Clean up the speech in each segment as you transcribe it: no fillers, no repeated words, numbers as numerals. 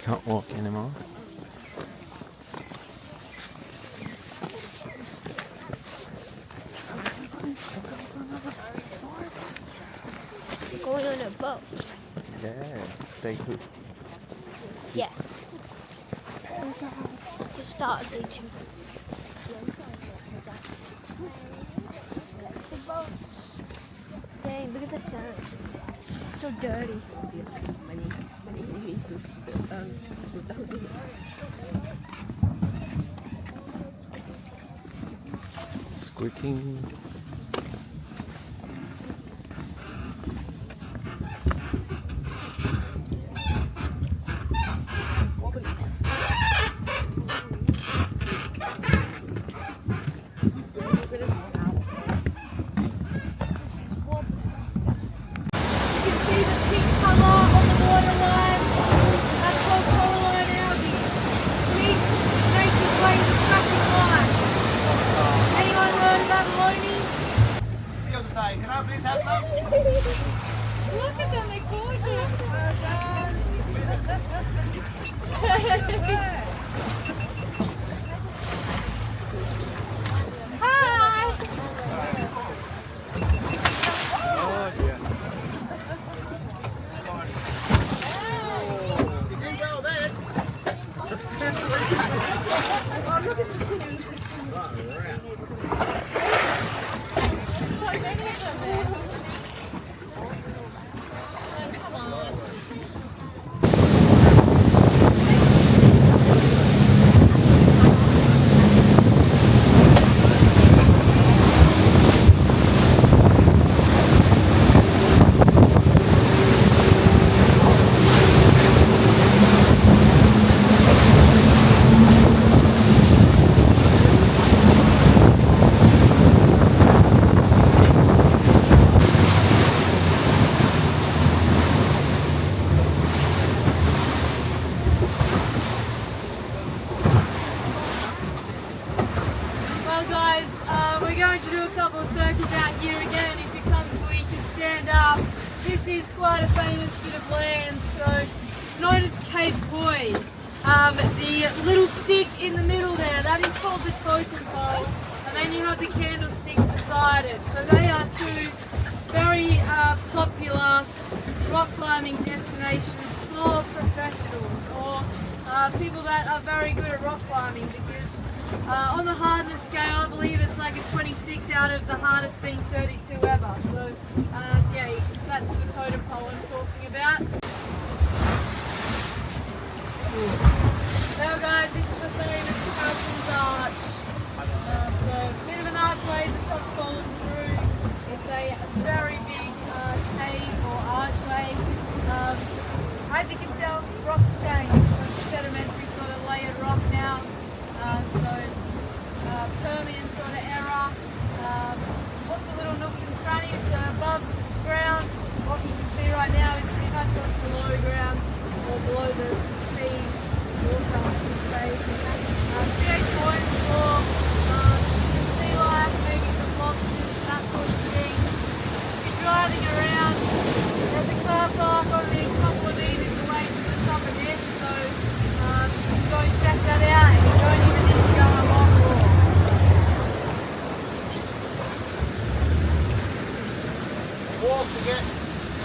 can't walk anymore. Going on a boat. Yeah, day 2. Yes. Just start day 2. The boat. Dang, look at the sun. So dirty. Squeaking. Can I please have some? Look at them, they're gorgeous. Hi. Oh dear. You did well then. Oh, look at the things. We're going to do a couple of circles out here again. If you're comfortable, you can stand up. This is quite a famous bit of land, so it's known as Cape Koi. The little stick in the middle there, that is called the totem pole, and then you have the candlestick beside it. So they are two very popular rock climbing destinations for professionals or people that are very good at rock climbing, because on the hardness scale, I believe it's like a 26 out of the hardest being 32 ever. So yeah, that's the totem pole I'm talking about. Now guys, this is the famous Sculptor's Arch. So a bit of an archway, the top's fallen through. It's a very big cave or archway. As you can tell, rock's changed. It's sedimentary sort of layered rock now. Permian sort of era. Lots of little nooks and crannies. So above ground, what you can see right now is pretty much what's below ground or below the sea water stage. Big points for sea life, maybe some lobsters, that sort of thing. If you're driving around, there's a car park only a couple of meters away from the top of this, so you can go and check that out, and you don't even need to go on a long walk. Walk to get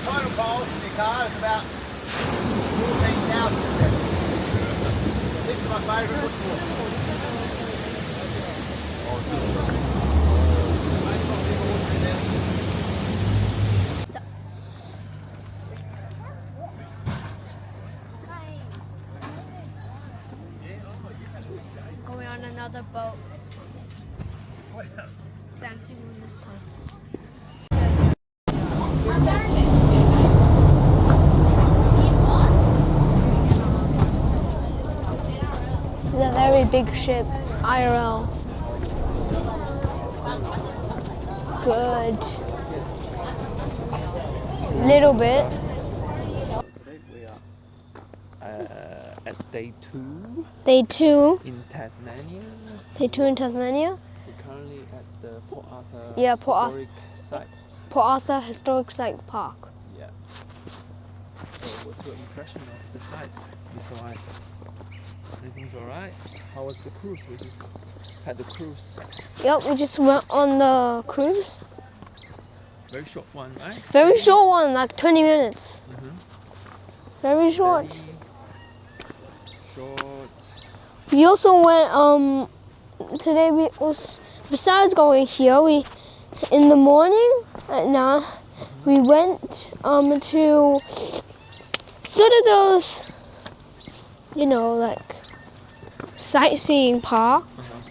totem pole from your car is about 14,000 steps. This is my favourite bush walk. Going on another boat. Fancy one this time. This is a very big ship, IRL. Good. Little bit. Today we are at day 2 Day 2. in Tasmania. Day 2 in Tasmania. We're currently at the Port Arthur Yeah, Port Arthur. Historic Site. Port Arthur Historic Site Park. Yeah. So what's your impression of the site? It's alright. Everything's alright. How was the cruise? We just had the cruise. Yep, we just went on the cruise. Very short one, right? Very short one, like 20 minutes. Very short. Very short. We also went, today we was, besides going here, we, in the morning, we went to sort of those, you know, like sightseeing parks.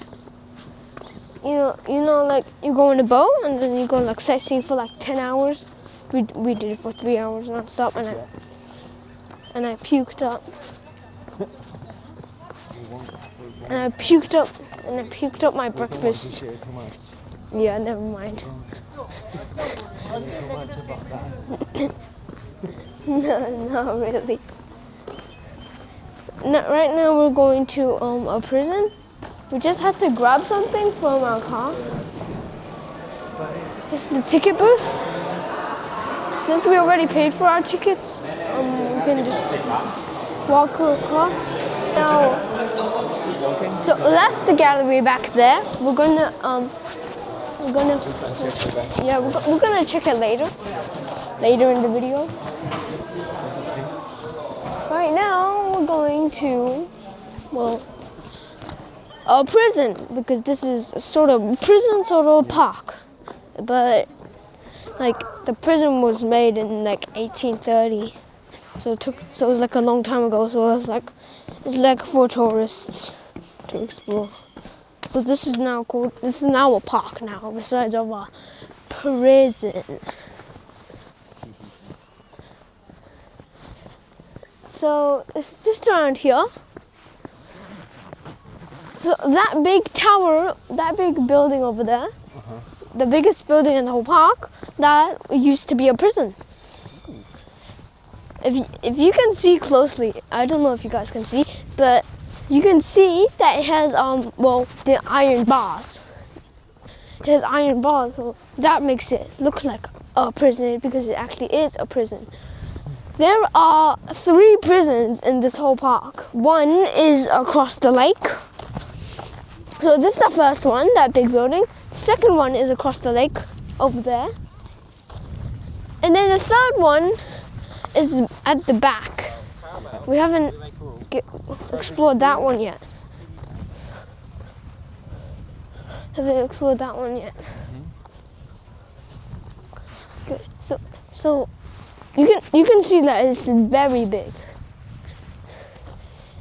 You know, like you go on a boat and then you go like sightseeing for like 10 hours. We did it for 3 hours non-stop, and I puked up. And I puked up my breakfast. Yeah, never mind. No, not really. No, right now we're going to a prison. We just had to grab something from our car. This is the ticket booth. Since we already paid for our tickets, we can just walk across. Now, so that's the gallery back there. We're gonna check it later in the video. Right now we're going to, well, a prison, because this is sort of prison, sort of a park. But like the prison was made in like 1830, so it was like a long time ago. So it's like for tourists to explore. So this is now a park now, besides of a prison. So it's just around here. So that big tower, that big building over there, the biggest building in the whole park, that used to be a prison. If you can see closely, I don't know if you guys can see, but you can see that it has the iron bars. It has iron bars, so that makes it look like a prison, because it actually is a prison. There are 3 prisons in this whole park. One is across the lake. So this is the first one, that big building. The second one is across the lake over there. And then the third one is at the back. We haven't explored that one yet. Good. So you can see that it's very big.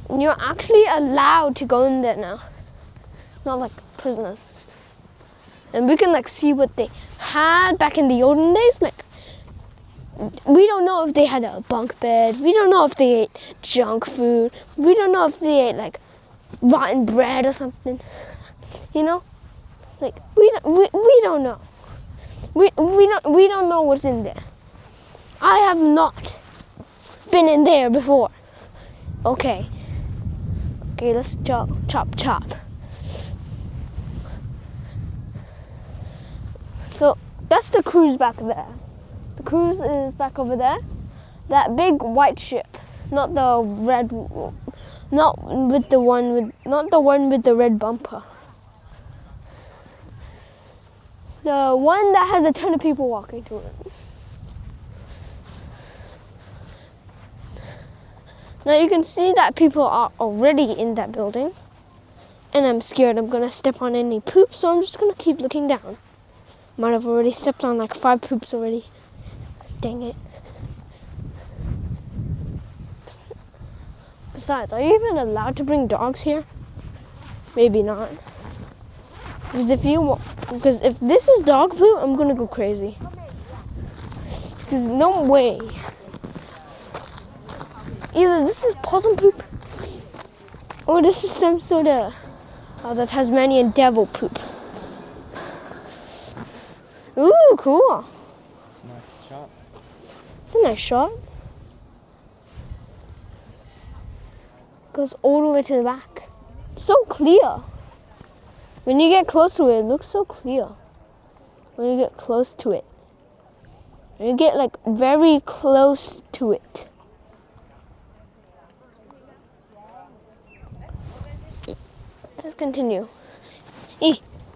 And you're actually allowed to go in there now. Not like prisoners. And we can like see what they had back in the olden days. Like, we don't know if they had a bunk bed. We don't know if they ate junk food. We don't know if they ate like rotten bread or something. You know, like we don't know. We don't know what's in there. I have not been in there before. Okay, let's chop. So that's the cruise back there. The cruise is back over there. That big white ship, not the one with the red bumper. The one that has a ton of people walking to it. Now you can see that people are already in that building. And I'm scared I'm gonna step on any poop, so I'm just gonna keep looking down. Might have already stepped on like 5 poops already. Dang it. Besides, are you even allowed to bring dogs here? Maybe not. Because if this is dog poop, I'm gonna go crazy. Because no way. Either this is possum poop, or this is some sort of the Tasmanian devil poop. Ooh, cool. It's a nice shot. It's a nice shot. Goes all the way to the back. So clear. When you get close to it, it looks so clear. When you get close to it. When you get like very close to it. Let's continue.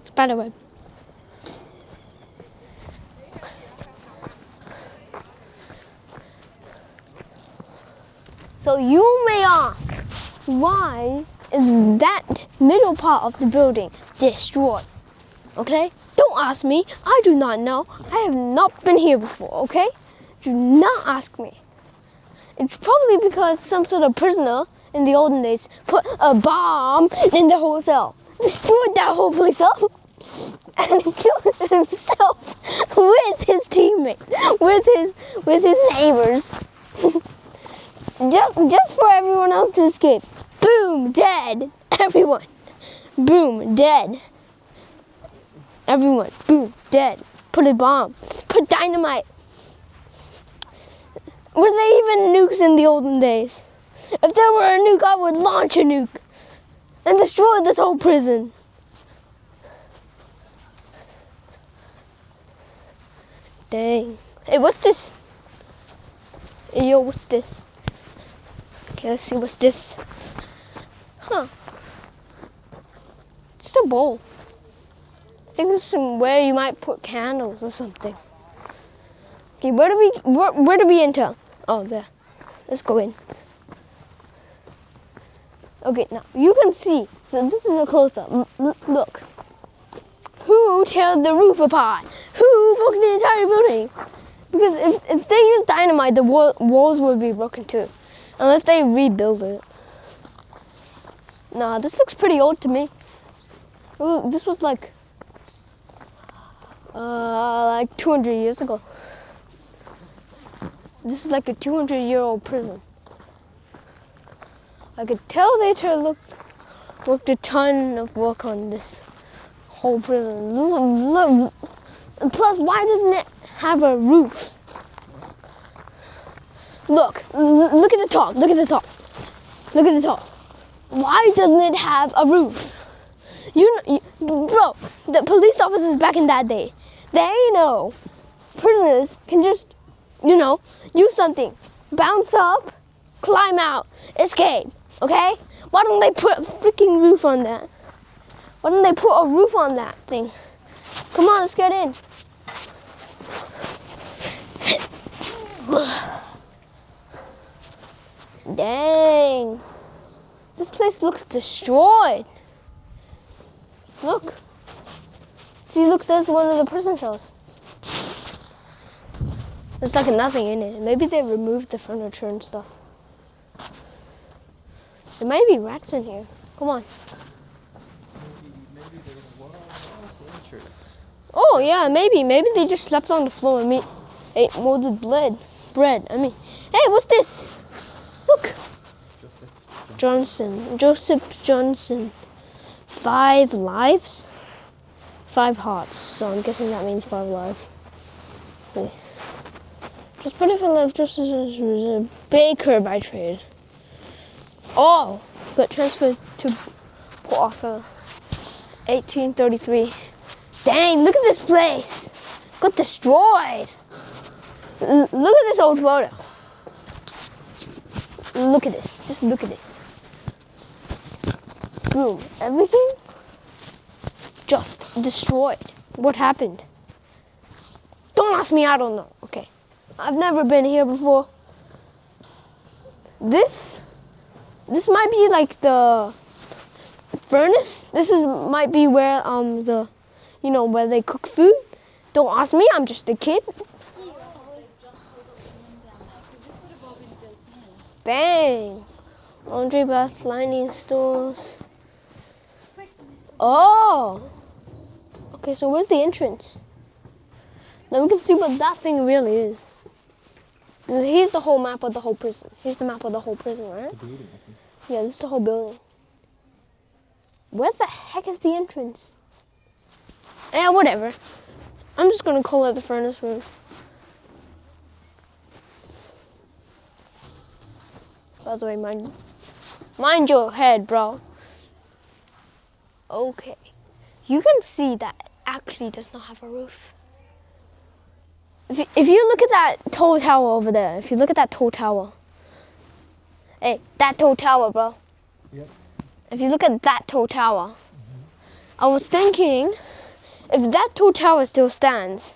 Spiderweb. So you may ask, why is that middle part of the building destroyed? Okay? Don't ask me. I do not know. I have not been here before, okay? Do not ask me. It's probably because some sort of prisoner in the olden days put a bomb in the whole cell, destroyed that whole place up, and he killed himself with his teammates, with his neighbors, just for everyone else to escape. Boom, dead. Everyone. Boom, dead. Everyone. Boom, dead. Put a bomb. Put dynamite. Were they even nukes in the olden days? If there were a nuke, I would launch a nuke and destroy this whole prison. Dang. Hey, what's this? Hey, yo, what's this? Okay, let's see what's this. Huh. Just a bowl. I think it's somewhere you might put candles or something. Okay, where do we enter? Oh, there. Let's go in. Okay, now you can see. So this is a close-up. Look. Who teared the roof apart? Who broke the entire building? Because if they use dynamite, the walls would be broken too. Unless they rebuild it. Nah, this looks pretty old to me. Ooh, this was like 200 years ago. This is like a 200-year-old prison. I could tell they worked a ton of work on this whole prison. Look. And plus, why doesn't it have a roof? Look at the top. Look at the top. Look at the top. Why doesn't it have a roof? Bro, the police officers back in that day, they know prisoners can just, use something, bounce up, climb out, escape. Okay? Why don't they put a freaking roof on that? Why don't they put a roof on that thing? Come on, let's get in. Dang. This place looks destroyed. Look. See, look, there's one of the prison cells. There's like nothing in it. Maybe they removed the furniture and stuff. There might be rats in here. Come on. Maybe there were furniture. Oh yeah, maybe they just slept on the floor and ate molded bread. Hey, what's this? Look. Joseph Johnson. 5 lives, 5 hearts. So I'm guessing that means 5 lives. Okay. Just put it for life. Joseph was a baker by trade. Oh, got transferred to Port Arthur, 1833. Dang, look at this place. Got destroyed. Look at this old photo. Look at this. Just look at this. Boom. Everything just destroyed. What happened? Don't ask me. I don't know. Okay. I've never been here before. This might be like the furnace. Might be where where they cook food. Don't ask me. I'm just a kid. Bang. Laundry bath, lining stores. Oh. Okay, so where's the entrance? Now we can see what that thing really is. Here's the whole map of the whole prison. Here's the map of the whole prison, right? The building, I think. Yeah, this is the whole building. Where the heck is the entrance? Yeah, whatever. I'm just gonna call it the furnace room. By the way, mind your head, bro. Okay. You can see that it actually does not have a roof. If you look at that tall tower over there, hey, that tall tower, bro. Yep. If you look at that tall tower, I was thinking, if that tall tower still stands,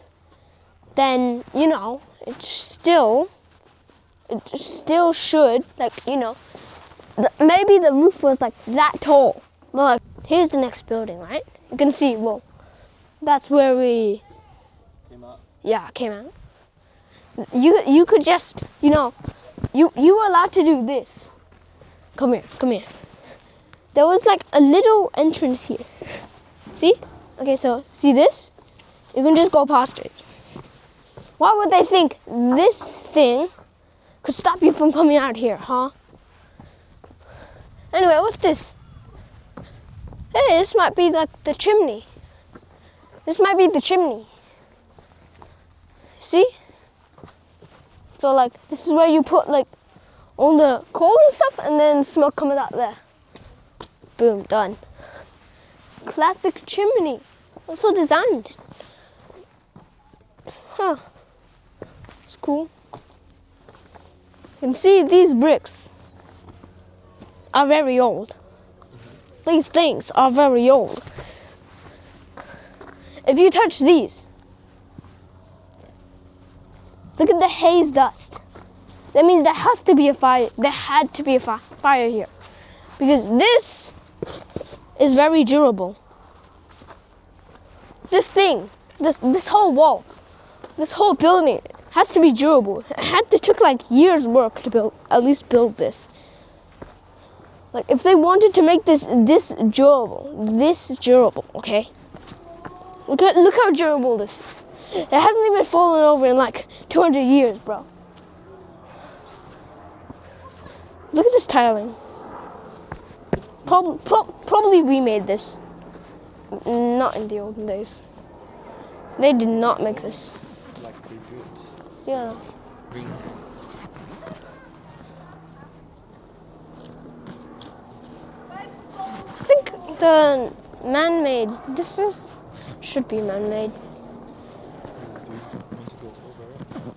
then, you know, it still should, like, you know, maybe the roof was like that tall. But like, here's the next building, right? You can see, well, that's where we came out. You could just, you know, you were allowed to do this. Come here. There was like a little entrance here. See? Okay, so see this? You can just go past it. Why would they think this thing could stop you from coming out here, huh? Anyway, what's this? Hey, this might be like the chimney. This might be the chimney. See? So like, this is where you put like all the coal and stuff, and then smoke comes out there. Boom, done. Classic chimney. Also designed. Huh. It's cool. You can see these bricks are very old. These things are very old. If you touch these, look at the haze dust. That means there has to be a fire. There had to be a fire here. Because this is very durable. This thing, this whole wall, this whole building has to be durable. It took like years work to build this. Like if they wanted to make this durable, okay? Look how durable this is. It hasn't even fallen over in like 200 years, bro. Look at this tiling. Probably we made this. Not in the olden days. They did not make this. Like they did. Yeah. Green. I think the man-made, should be man-made. Do you want to go over it?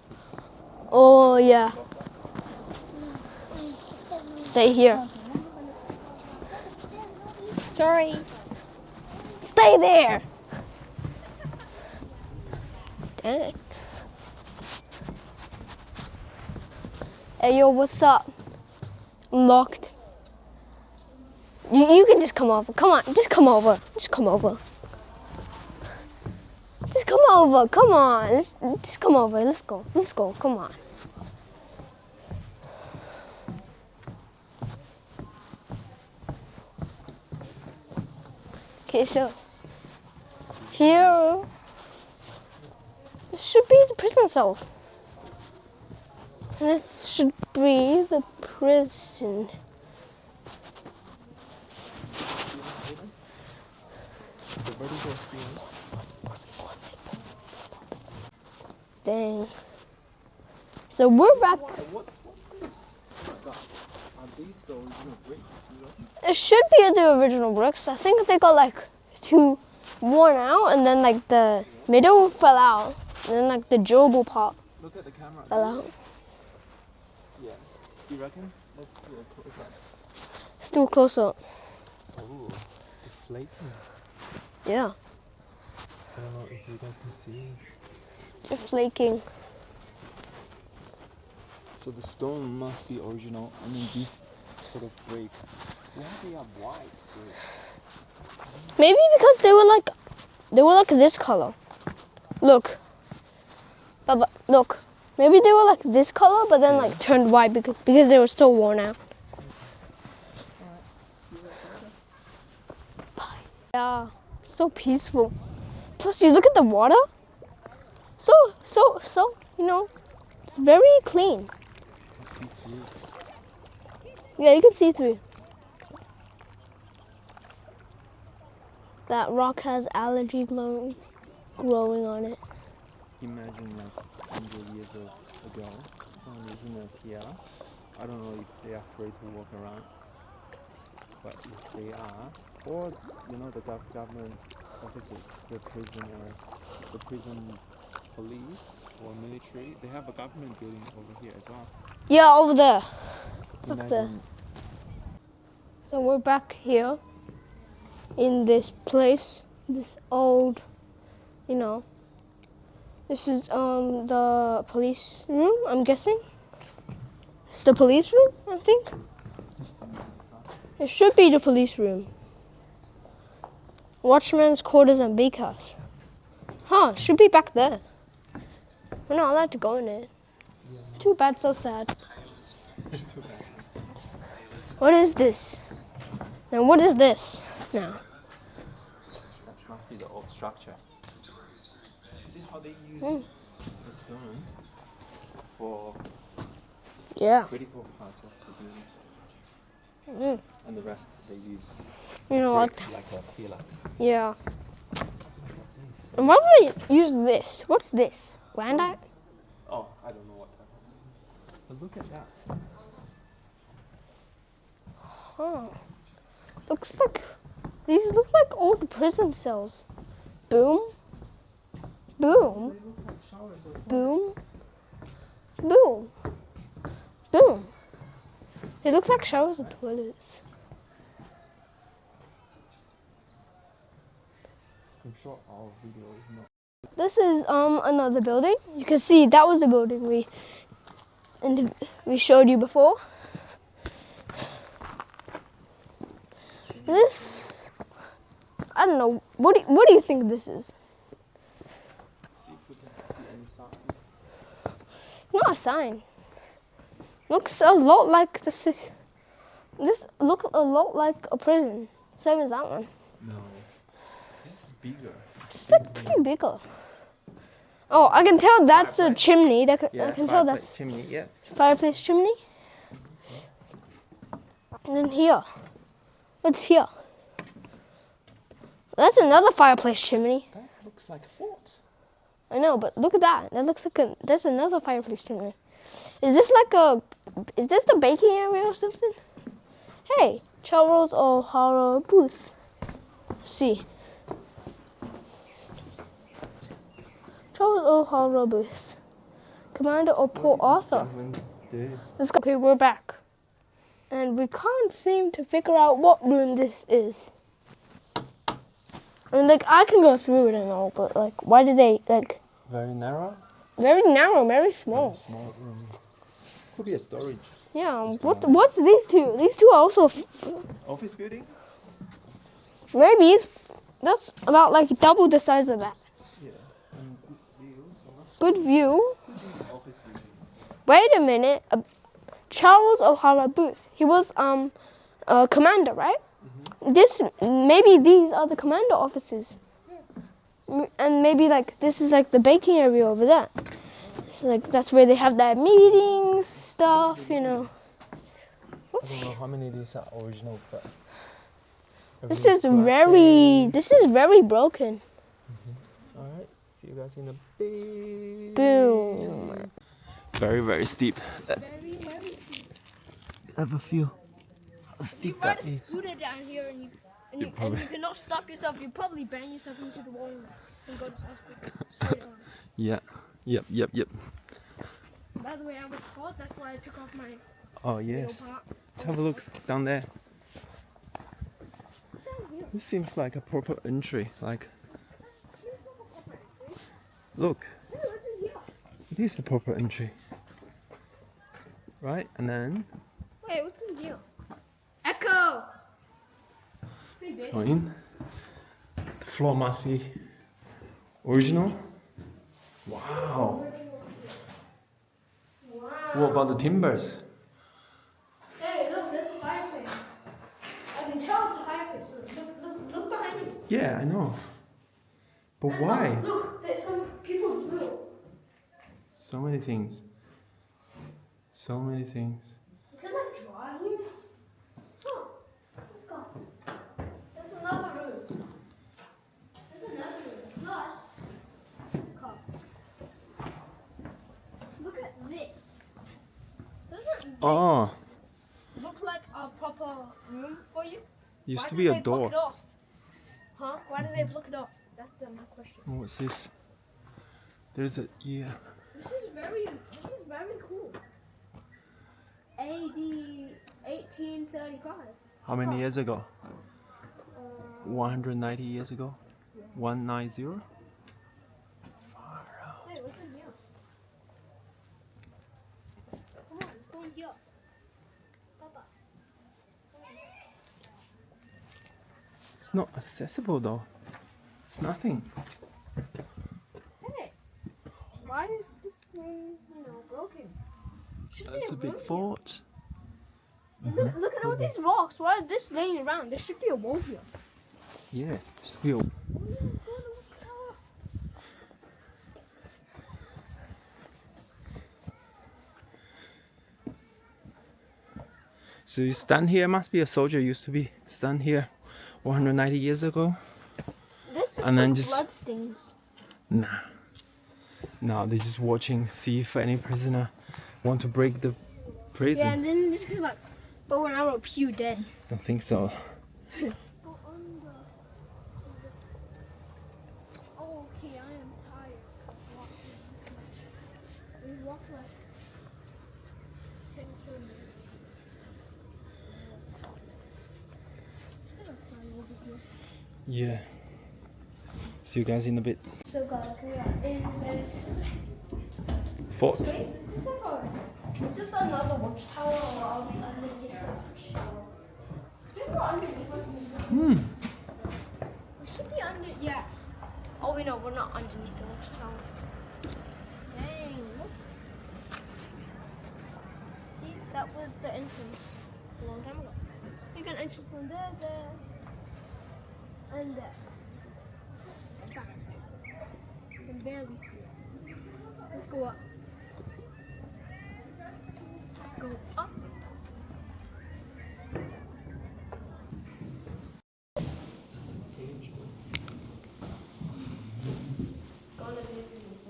Oh yeah. Stay here. Sorry. Stay there. Dang. Hey yo, what's up? I'm locked. You can just come over. Come on, just come over. Just come over. Just come over. Come on. Just come over. Let's go. Let's go. Come on. Okay, so here, this should be the prison cells. And this should be the prison. Dang. So we're back. What's this? Are these the original bricks? It should be the original bricks. I think they got like too worn out, and then like the middle fell out, and then like the durable part Look at the camera. fell out. Yeah. You reckon? Let's do a close up. Let's do a close up. Oh, it's flaking. Yeah, I don't know if you guys can see. they're flaking. So the stone must be original. I mean, these sort of break. Why they are white bricks? Maybe because they were like this color. Look. But look. Maybe they were like this color, but then like turned white because they were so worn out. Yeah, so peaceful. Plus, you look at the water. So, you know, it's very clean. Yeah, you can see through. That rock has algae growing on it. Imagine like 100 years ago, prisoners here. I don't know if they are afraid to walk around, but if they are, or you know the government officers, the prison police or military, they have a government building over here as well. Yeah, over there. Up there. Imagine So we're back here in this place, this old, you know. This is the police room, I'm guessing. It's the police room, I think. It should be the police room. Watchman's quarters and bakehouse. Huh, should be back there. We're not allowed to go in it. Too bad, so sad. What is this? And what is this now? That must be the old structure. See how they use the stone for Yeah. critical parts of the building. And the rest they use You know what? bricks like a filler. Yeah. And why do they use this? What's this? Granite? Oh, I don't know what that is. But look at that. Oh. Looks like, these look like old prison cells. Boom. Boom. They look like showers of Boom. Boom. Boom. They look like showers and toilets. I'm sure our video is not. This is another building. You can see that was the building we showed you before. This, I don't know. What do you think this is? See if we can see any sign. Not a sign. Looks a lot like this looks a lot like a prison. Same as that one. No. This is bigger. It's like pretty bigger. Oh, I can tell that's a Fireplace. chimney. I can tell Fireplace that's chimney, yes. fireplace chimney. And then here. What's here? That's another fireplace chimney. That looks like a fort. I know, but look at that. That looks like that's another fireplace chimney. Is this the baking area or something? Hey, Charles O'Hara booth. Let's see. Charles O'Hara booth. Commander of Port Arthur. Let's go. Okay, we're back. And we can't seem to figure out what room this is. I mean, like, I can go through it and all, but, like, why do they, like... Very narrow. Very narrow, very small. Very small room. Could be a storage. Yeah, what's these two? These two are also... Office building? Maybe that's about, like, double the size of that. Yeah. And good view. Good view. Could be office building. Wait a minute. Charles O'Hara Booth. He was a commander, right? Maybe these are the commander offices. And maybe like this is like the baking area over there. So like that's where they have their meetings, stuff, you know. I don't know how many of these are original, but This is very broken. Alright, see you guys in a bit. Boom. Very, very steep. Very steep. Have a feel how You steep ride that a is. scooter down here and you cannot stop yourself. You probably bang yourself into the wall and go to hospital straight on. Yeah. Yep. By the way, I was cold. That's why I took off my Oh yes. little part. Let's have a look down there. This seems like a proper entry. Like, look, Hey, what's in here? it is a proper entry, right? And then Wait, what's in here? Echo. Pretty big. go in. The floor must be original. Wow. What about the timbers? Hey, look, there's a fireplace. I can tell it's a fireplace. Look behind you. Yeah, I know. But And why? Look, there's some people drill. So many things. So many things. You can like draw here. Oh, let's go. There's another room. There's another room. Plus, come. Look at this. Doesn't this Oh, look like a proper room for you? used Why to did be a they block door. it off? Huh? Why did they block it off? That's my question. What's this? There's a This is very cool. AD 1835. How many years ago? 190 years ago? 190? Hey, what's in here? Come on, let's go in here. Papa. It's not accessible though. It's nothing. Hey, why is this thing, broken? Should be That's a big room fort. here. Look at all these rocks. Why is this laying around? There should be a wall here. Yeah, still. So you stand here, must be a soldier used to be stand here 190 years ago. This looks And then like just- blood stains. Nah. No, they're just watching, see if any prisoner want to break the prison. Yeah, and then this is like bow and arrow, pew dead. Don't think so. Oh, okay, I am tired of walking. We walked like 10 kilometers. Yeah. See you guys in a bit. So guys, we are in this Fort. place. Is this another watchtower or are we underneath the watchtower? I think we're underneath the watchtower. We should be under, yeah. Oh, wait, no, we're not underneath the watchtower. Dang. See, that was the entrance a long time ago. You can enter from there, and there. You can barely see it. Let's go up. Let's go up.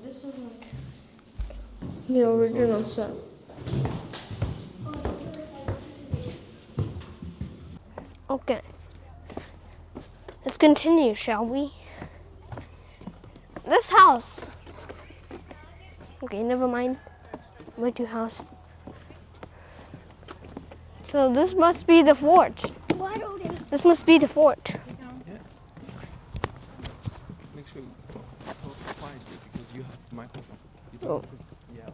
This is like the original set. Okay. Let's continue, shall we? This house. Okay, never mind. My two house. So this must be the fort. This must be the fort. Make sure you talk quietly because you have the microphone. You Oh. don't put, yeah.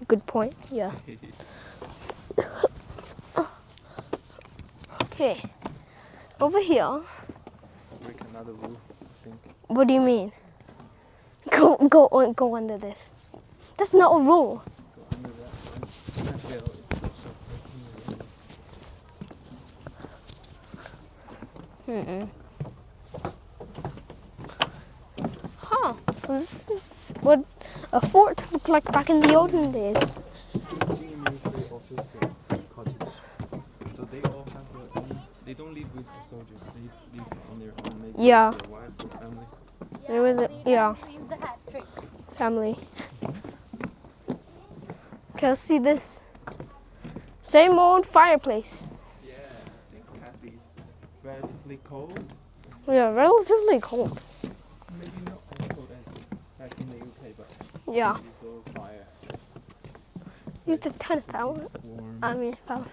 Good point. Yeah. Okay. Over here. Break another roof, I think. What do you mean? Go under this. That's not a rule. Go under that one. That hill is also breaking the Huh. So this is what a fort looked like back in the olden days. senior military officer cottage. So they all have their own. They don't live with the soldiers. They live on their own. Maybe Yeah. with their wives or family. They were yeah, family. Okay, let's see this. Same old fireplace. Yeah, I think Cassie's relatively cold. Yeah, relatively cold. Maybe not as cold as back in the UK, but Yeah. it's all fire. It's a ton of power. Warm. I mean, power.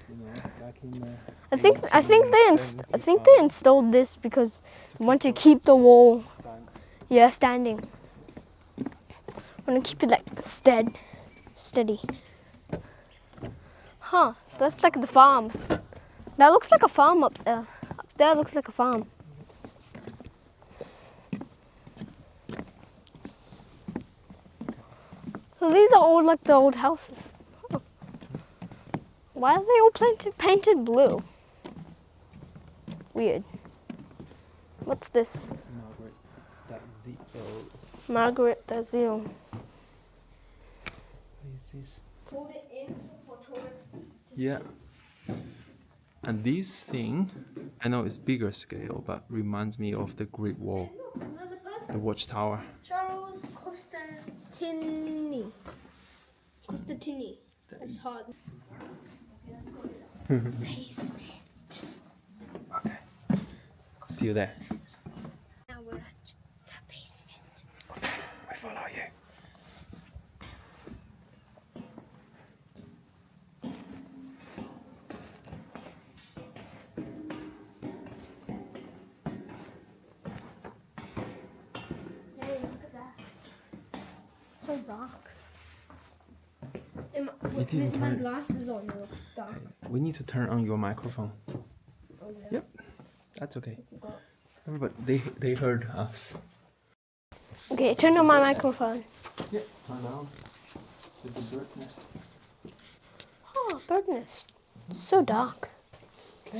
You know, back in the. I think they installed this because they want to keep the wall, yeah, standing. Want to keep it like steady. Huh? So that's like the farms. That looks like a farm up there. Up there looks like a farm. So these are all like the old houses. Huh. Why are they all painted blue? Weird. What's this? Margaret, that's the old. Margaret Dazil. What is this? Hold it in for tourists to Yeah. And this thing, I know it's bigger scale, but reminds me of the Great Wall, Look, another person. the watchtower. Charles Costantini. Costantini. That's hard. Basement. Okay. See you there. Now we're at the basement. I follow you. So dark. And You didn't my turn- glasses on, it looks dark. We need to turn on your microphone. Oh, yeah. Yep, that's okay. I forgot. Everybody, they heard us. Okay, turn on my microphone. Yeah, turn on. There's a bird nest. Oh, bird nest. It's so dark. Okay.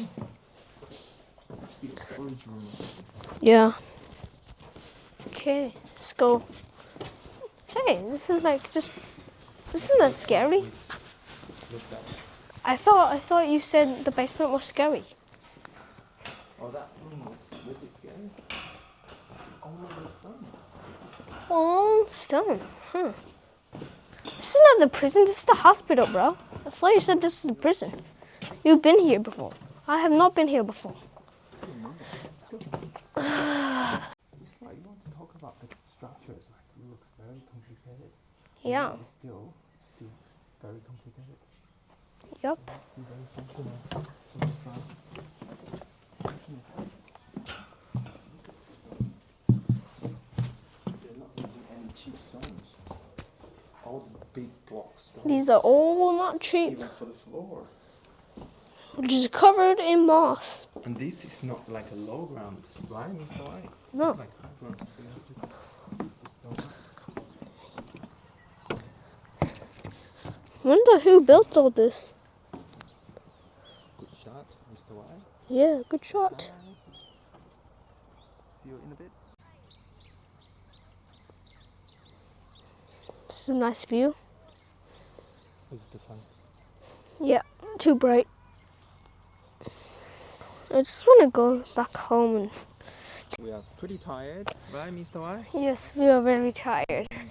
Must be a storage room. Yeah. Okay, let's go. Hey, this is like just. This isn't scary. Look that way. I thought you said the basement was scary. Oh, that room was really scary. It's all made of stone. Oh, stone. Huh. This is not the prison. This is the hospital, bro. I thought you said this is the prison. You've been here before. I have not been here before. It's like you want to talk about the structures. Like it looks very complicated. Yeah. It's still very complicated. Yup. Be very functional. So it's functional. They're not using any cheap stones. All the big block stones. These are all not cheap, Even for the floor. which is covered in moss. And this is not like a low ground, right, Mr. White? No. It's like high ground. So you have to lift the stone up. Wonder who built all this. Good shot, Mr. White. Yeah, good shot. Bye. See you in a bit. This is a nice view. This is the sun. Yeah, too bright. I just want to go back home and. We are pretty tired, right, Mr. White? Yes, we are very tired. Yeah.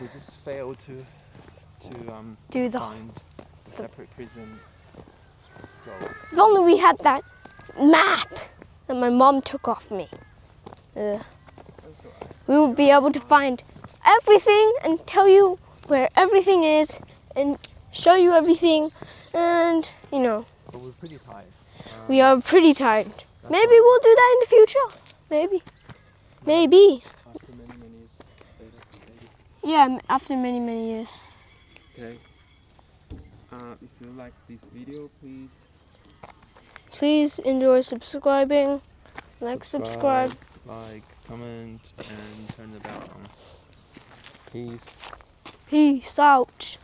We just failed to Do the. find a separate prison. So If only we had that map that my mom took off me. that's alright. We would be able to find everything and tell you where everything is and show you everything. And, you know, But we're pretty tired. we are pretty tired. Maybe we'll do that in the future. Maybe. Maybe. After many years later, maybe. Yeah, after many, many years. Okay. If you like this video, please Please enjoy subscribing. Subscribe. like, comment, and turn the bell on. Peace. Peace out.